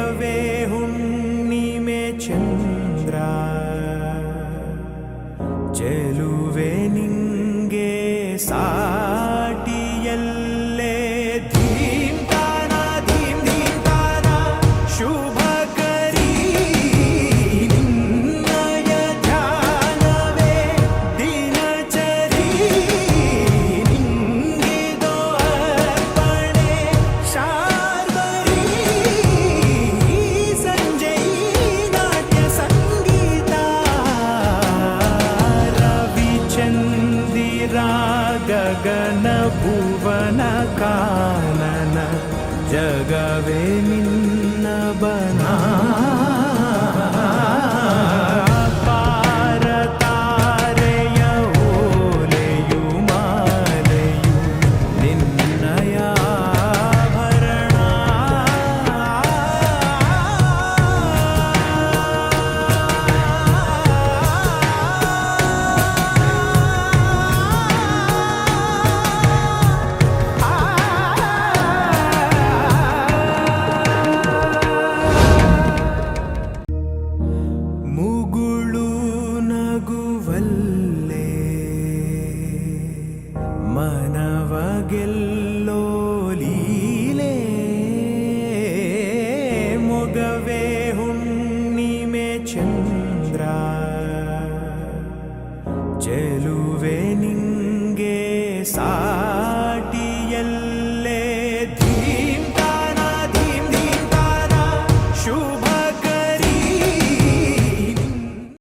ಮೊಗವೇ ಹುಣ್ಣಿಮೆ ಚಂದ್ರ ಚೆಲುವೆ ನಿಂಗೆ ಸಾಟಿಯಲ್ಲೇ ಧೀಮ್ ತಾನ ಶುಭ ಕರಿ ನಿನ್ನಯ ಧ್ಯಾನವೇ ದಿನಚರಿ ನಿಂಗಿದೋ ಅರ್ಪಣೆ ಶಾರ್ವರಿ ಸಂಜೆ ನಾಟ್ಯ ಸಂಗೀತ ರವಿಚಂದಿರ ಗಗನ ಭುವನ ಕಾನನ ಜಗವೇ ನಿನ್ನ ಬನಾ ಪಾರ ತಾರೆಯ ಓಲೆಯು ಮಾಲೆಯು ನಿನ್ನಯ ಆಭರಣ ಮುಗುಳು ನಗುವಲ್ಲೇ ಮನವ ಗೆಲ್ಲೋ ಲೀಲೆ ಮೊಗವೇ ಹುಣ್ಣಿಮೆ ಚಂದ್ರ ಚೆಲುವೆ ನಿಂಗೆ